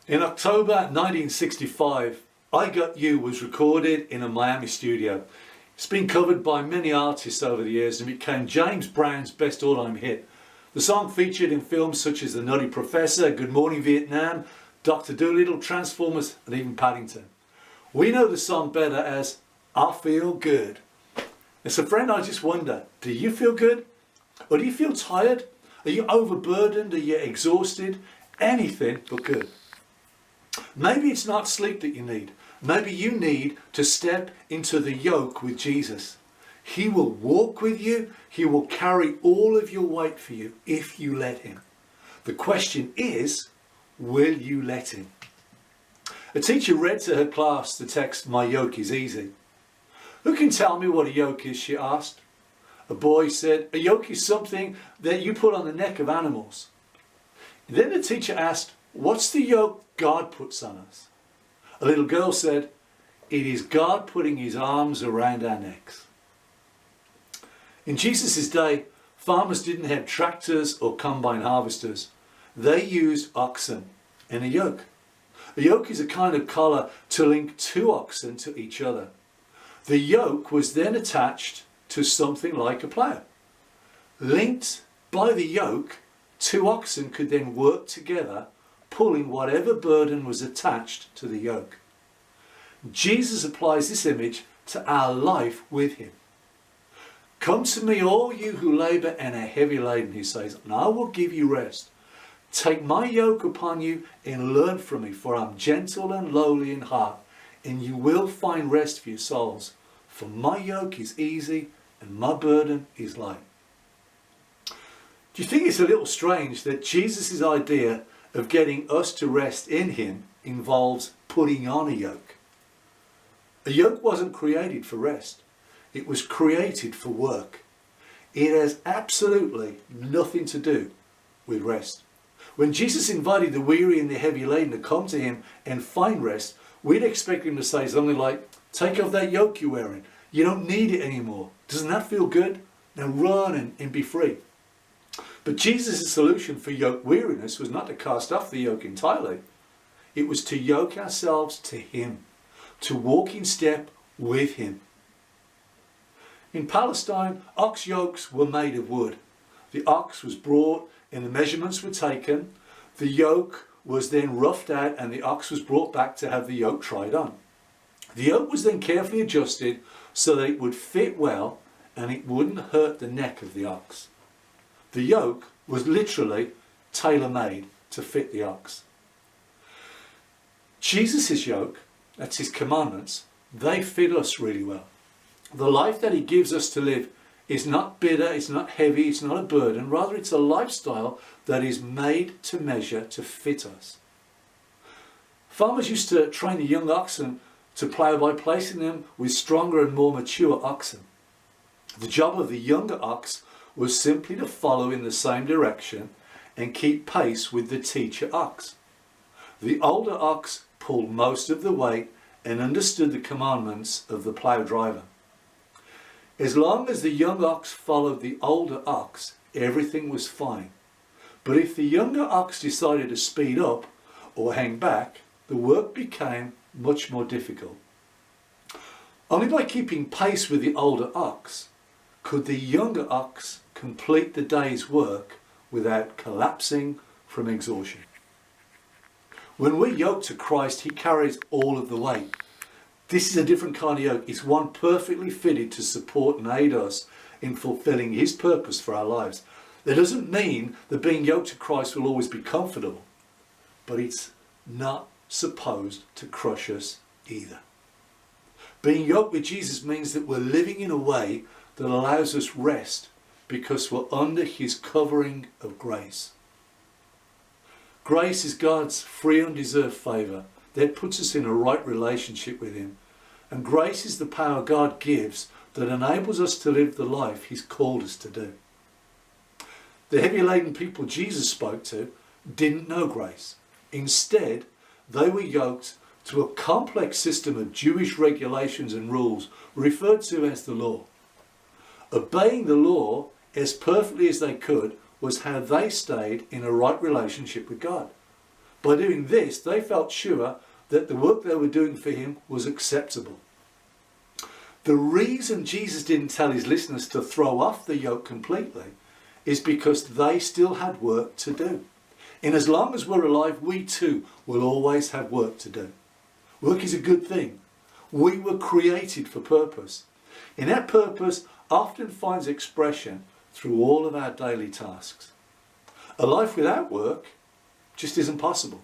In October 1965, I Got You was recorded in a Miami studio. It's been covered by many artists over the years and became James Brown's best all-time hit. The song featured in films such as The Nutty Professor, Good Morning Vietnam, Dr. Dolittle, Transformers and even Paddington. We know the song better as I Feel Good. As a friend, I just wonder, do you feel good? Or do you feel tired? Are you overburdened? Are you exhausted? Anything but good. Maybe it's not sleep that you need. Maybe you need to step into the yoke with Jesus. He will walk with you. He will carry all of your weight for you if you let him. The question is, will you let him? A teacher read to her class the text, "My yoke is easy." "Who can tell me what a yoke is?" she asked. A boy said, "A yoke is something that you put on the neck of animals." Then the teacher asked, "What's the yoke God puts on us?" A little girl said, "It is God putting his arms around our necks." In Jesus' day, farmers didn't have tractors or combine harvesters. They used oxen and a yoke. A yoke is a kind of collar to link two oxen to each other. The yoke was then attached to something like a plough. Linked by the yoke, two oxen could then work together, pulling whatever burden was attached to the yoke. Jesus applies this image to our life with him. "Come to me, all you who labour and are heavy laden," he says, "and I will give you rest. Take my yoke upon you and learn from me, for I'm gentle and lowly in heart, and you will find rest for your souls. For my yoke is easy and my burden is light." Do you think it's a little strange that Jesus' idea of getting us to rest in him involves putting on a yoke? A yoke wasn't created for rest. It was created for work. It has absolutely nothing to do with rest. When Jesus invited the weary and the heavy laden to come to him and find rest, we'd expect him to say something like, "Take off that yoke you're wearing. You don't need it anymore. Doesn't that feel good? Now run and be free." But Jesus' solution for yoke weariness was not to cast off the yoke entirely. It was to yoke ourselves to him, to walk in step with him. In Palestine, ox yokes were made of wood. The ox was brought and the measurements were taken. The yoke was then roughed out and the ox was brought back to have the yoke tried on. The yoke was then carefully adjusted so that it would fit well and it wouldn't hurt the neck of the ox. The yoke was literally tailor-made to fit the ox. Jesus' yoke, that's his commandments, they fit us really well. The life that he gives us to live is not bitter, it's not heavy, it's not a burden. Rather, it's a lifestyle that is made to measure, to fit us. Farmers used to train the young oxen to plough by placing them with stronger and more mature oxen. The job of the younger ox was simply to follow in the same direction and keep pace with the teacher ox. The older ox pulled most of the weight and understood the commandments of the plough driver. As long as the young ox followed the older ox, everything was fine. But if the younger ox decided to speed up or hang back, the work became much more difficult. Only by keeping pace with the older ox could the younger ox complete the day's work without collapsing from exhaustion. When we're yoked to Christ, he carries all of the weight. This is a different kind of yoke. It's one perfectly fitted to support and aid us in fulfilling his purpose for our lives. That doesn't mean that being yoked to Christ will always be comfortable, but it's not supposed to crush us either. Being yoked with Jesus means that we're living in a way that allows us rest because we're under his covering of grace. Grace is God's free, undeserved favour that puts us in a right relationship with him. And grace is the power God gives that enables us to live the life he's called us to do. The heavy laden people Jesus spoke to didn't know grace. Instead, they were yoked to a complex system of Jewish regulations and rules referred to as the law. Obeying the law as perfectly as they could was how they stayed in a right relationship with God. By doing this, they felt sure that the work they were doing for him was acceptable. The reason Jesus didn't tell his listeners to throw off the yoke completely is because they still had work to do. And as long as we're alive, we too will always have work to do. Work is a good thing. We were created for purpose. And that purpose often finds expression through all of our daily tasks. A life without work just isn't possible.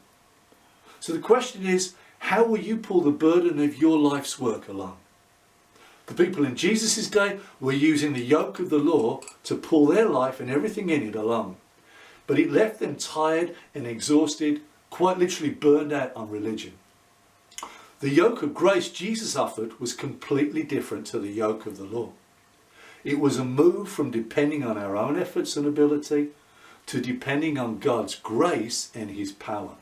So the question is, how will you pull the burden of your life's work along? The people in Jesus' day were using the yoke of the law to pull their life and everything in it along. But it left them tired and exhausted, quite literally burned out on religion. The yoke of grace Jesus offered was completely different to the yoke of the law. It was a move from depending on our own efforts and ability to depending on God's grace and his power.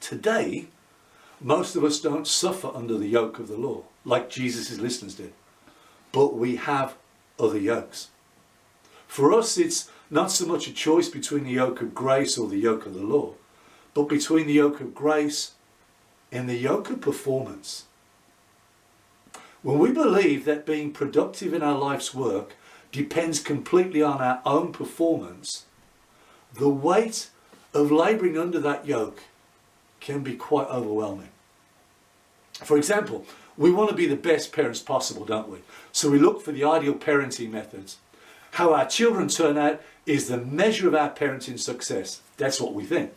Today, most of us don't suffer under the yoke of the law, like Jesus' listeners did. But we have other yokes. For us, it's not so much a choice between the yoke of grace or the yoke of the law, but between the yoke of grace and the yoke of performance. When we believe that being productive in our life's work depends completely on our own performance, the weight of labouring under that yoke can be quite overwhelming. For example, we want to be the best parents possible, don't we? So we look for the ideal parenting methods. How our children turn out is the measure of our parenting success. That's what we think.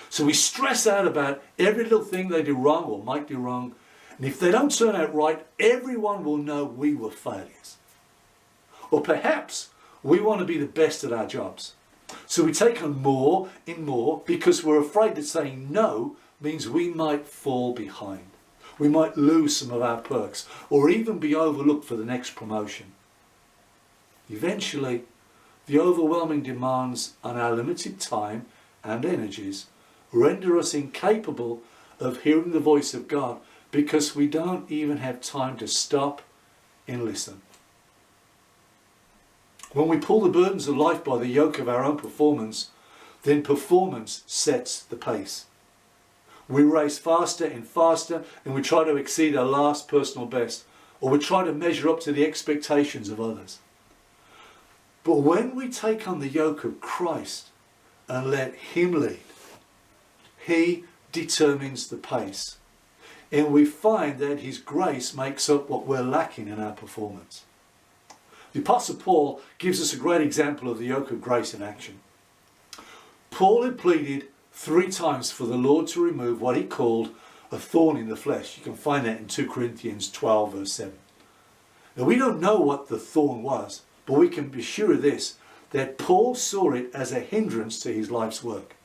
So we stress out about every little thing they do wrong or might do wrong. And if they don't turn out right, everyone will know we were failures. Or perhaps we want to be the best at our jobs. So we take on more and more because we're afraid that saying no means we might fall behind. We might lose some of our perks or even be overlooked for the next promotion. Eventually, the overwhelming demands on our limited time and energies render us incapable of hearing the voice of God because we don't even have time to stop and listen. When we pull the burdens of life by the yoke of our own performance, then performance sets the pace. We race faster and faster and we try to exceed our last personal best, or we try to measure up to the expectations of others. But when we take on the yoke of Christ and let him lead, he determines the pace. And we find that his grace makes up what we're lacking in our performance. The Apostle Paul gives us a great example of the yoke of grace in action. Paul had pleaded 3 times for the Lord to remove what he called a thorn in the flesh. You can find that in 2 Corinthians 12 verse 7. Now we don't know what the thorn was, but we can be sure of this, that Paul saw it as a hindrance to his life's work.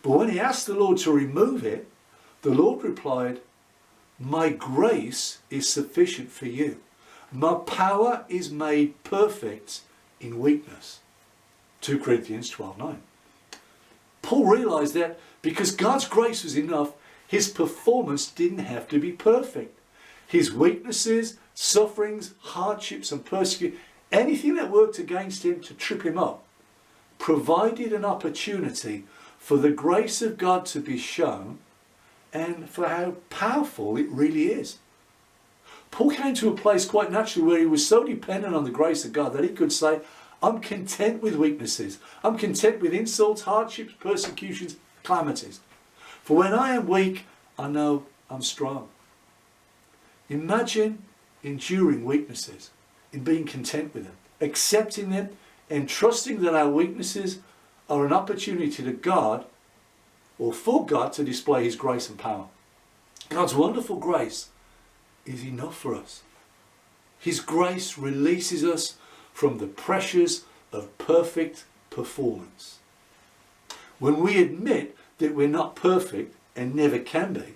But when he asked the Lord to remove it, the Lord replied, "My grace is sufficient for you. My power is made perfect in weakness." 2 Corinthians 12:9. Paul realized that because God's grace was enough, his performance didn't have to be perfect. His weaknesses, sufferings, hardships and persecution, anything that worked against him to trip him up, provided an opportunity for the grace of God to be shown and for how powerful it really is. Paul came to a place quite naturally where he was so dependent on the grace of God that he could say, "I'm content with weaknesses. I'm content with insults, hardships, persecutions, calamities. For when I am weak, I know I'm strong." Imagine enduring weaknesses and being content with them, accepting them and trusting that our weaknesses are an opportunity to God or for God to display his grace and power. God's wonderful grace is enough for us. His grace releases us from the pressures of perfect performance. When we admit that we're not perfect and never can be,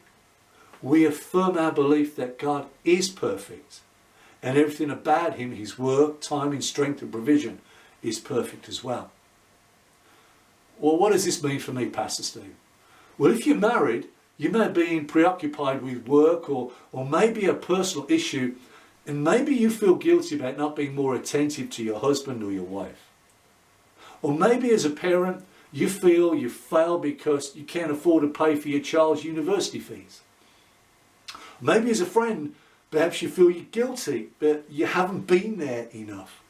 we affirm our belief that God is perfect and everything about him, his work, timing, strength and provision, is perfect as well. Well, what does this mean for me, Pastor Steve? Well, if you're married, you may be preoccupied with work or maybe a personal issue, and maybe you feel guilty about not being more attentive to your husband or your wife. Or maybe as a parent, You feel you fail because you can't afford to pay for your child's university fees. Maybe as a friend, perhaps you feel you're guilty, but you haven't been there enough.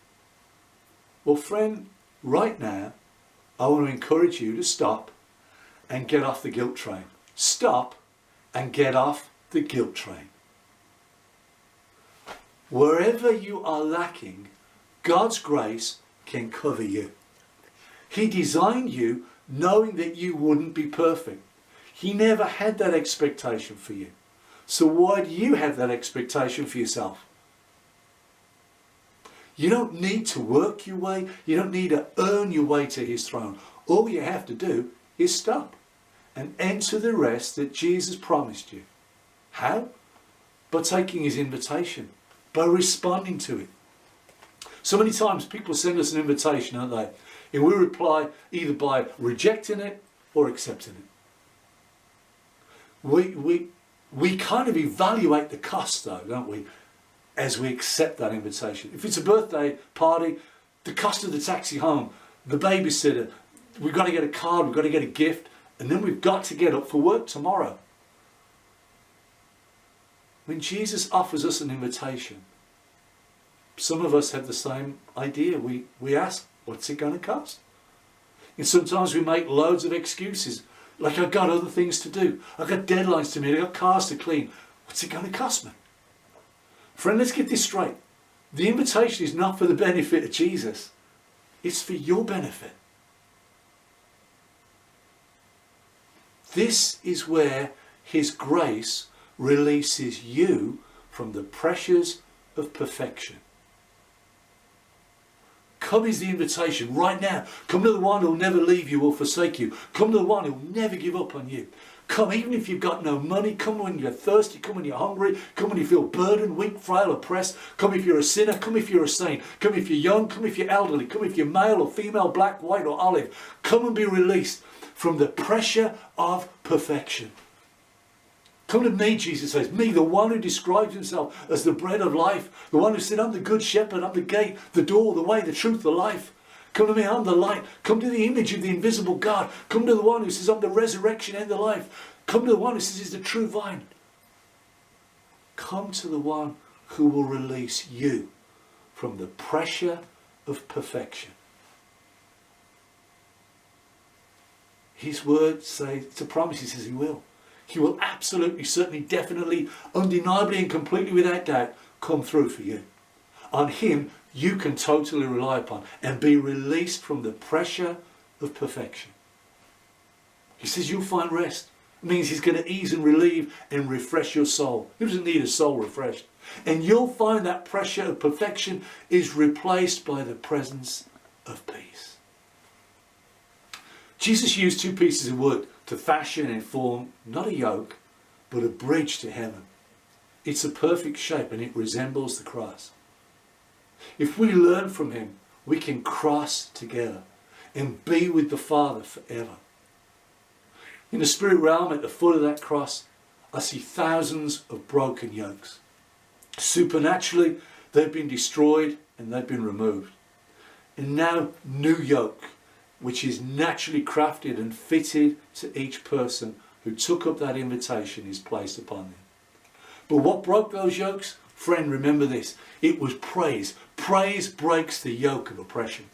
Well, friend, right now, I want to encourage you to stop and get off the guilt train. Stop and get off the guilt train. Wherever you are lacking, God's grace can cover you. He designed you knowing that you wouldn't be perfect. He never had that expectation for you. So why do you have that expectation for yourself? You don't need to work your way. You don't need to earn your way to his throne. All you have to do is stop and enter the rest that Jesus promised you. How? By taking his invitation, by responding to it. So many times people send us an invitation, don't they? And we reply either by rejecting it or accepting it. We kind of evaluate the cost though, don't we, as we accept that invitation. If it's a birthday party, the cost of the taxi home, the babysitter, we've got to get a card, we've got to get a gift, and then we've got to get up for work tomorrow. When Jesus offers us an invitation, some of us have the same idea. We ask, what's it going to cost? And sometimes we make loads of excuses. Like, I've got other things to do. I've got deadlines to meet. I've got cars to clean. What's it going to cost me? Friend, let's get this straight. The invitation is not for the benefit of Jesus. It's for your benefit. This is where his grace releases you from the pressures of perfection. Come is the invitation right now. Come to the one who will never leave you or forsake you. Come to the one who will never give up on you. Come even if you've got no money. Come when you're thirsty. Come when you're hungry. Come when you feel burdened, weak, frail, oppressed. Come if you're a sinner. Come if you're a saint. Come if you're young. Come if you're elderly. Come if you're male or female, black, white or olive. Come and be released from the pressure of perfection. Come to me, Jesus says, me, the one who describes himself as the bread of life, the one who said, I'm the good shepherd, I'm the gate, the door, the way, the truth, the life. Come to me, I'm the light. Come to the image of the invisible God. Come to the one who says, I'm the resurrection and the life. Come to the one who says, he's the true vine. Come to the one who will release you from the pressure of perfection. His word says, it's a promise, he says he will. He will absolutely, certainly, definitely, undeniably and completely without doubt come through for you. On him you can totally rely upon and be released from the pressure of perfection. He says you'll find rest. It means he's going to ease and relieve and refresh your soul. Who doesn't need a soul refreshed? And you'll find that pressure of perfection is replaced by the presence of peace. Jesus used two pieces of wood to fashion and form not a yoke, but a bridge to heaven. It's a perfect shape and it resembles the cross. If we learn from him, we can cross together and be with the Father forever. In the spirit realm, at the foot of that cross, I see thousands of broken yokes. Supernaturally, they've been destroyed and they've been removed. And now, new yoke, which is naturally crafted and fitted to each person who took up that invitation, is placed upon them. But what broke those yokes? Friend, remember this. It was praise. Praise breaks the yoke of oppression.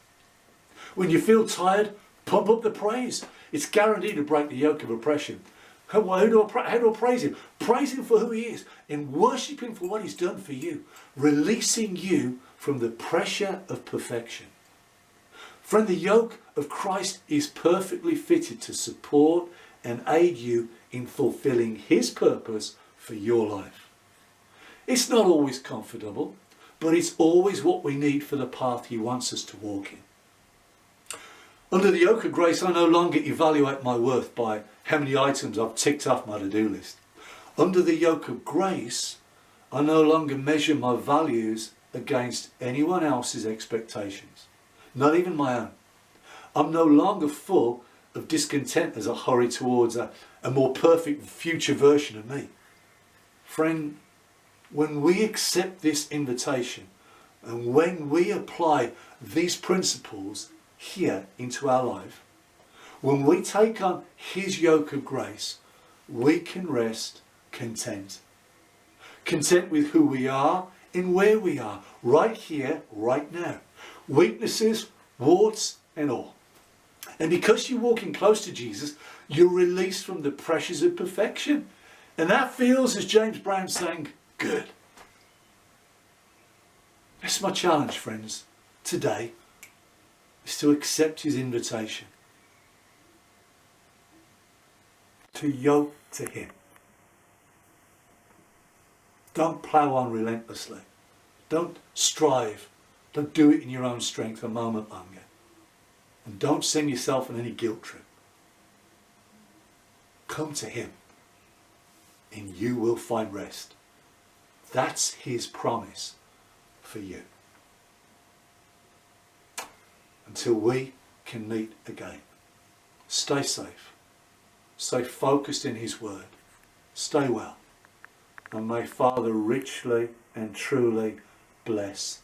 When you feel tired, pump up the praise. It's guaranteed to break the yoke of oppression. How do I praise him? Praise him for who he is and worship him for what he's done for you, releasing you from the pressure of perfection. Friend, the yoke of Christ is perfectly fitted to support and aid you in fulfilling his purpose for your life. It's not always comfortable, but it's always what we need for the path he wants us to walk in. Under the yoke of grace, I no longer evaluate my worth by how many items I've ticked off my to-do list. Under the yoke of grace, I no longer measure my values against anyone else's expectations. Not even my own. I'm no longer full of discontent as I hurry towards a more perfect future version of me. Friend, when we accept this invitation and when we apply these principles here into our life, When we take on his yoke of grace, we can rest content. Content with who we are and where we are, right here, right now. Weaknesses, warts and all. And because you're walking close to Jesus, you're released from the pressures of perfection. And that feels, as James Brown's saying, good. That's my challenge, friends, today, is to accept his invitation. To yoke to him. Don't plough on relentlessly. Don't strive. Don't do it in your own strength a moment longer. And don't send yourself on any guilt trip. Come to him and you will find rest. That's his promise for you. Until we can meet again. Stay safe. Stay focused in his word. Stay well. And may Father richly and truly bless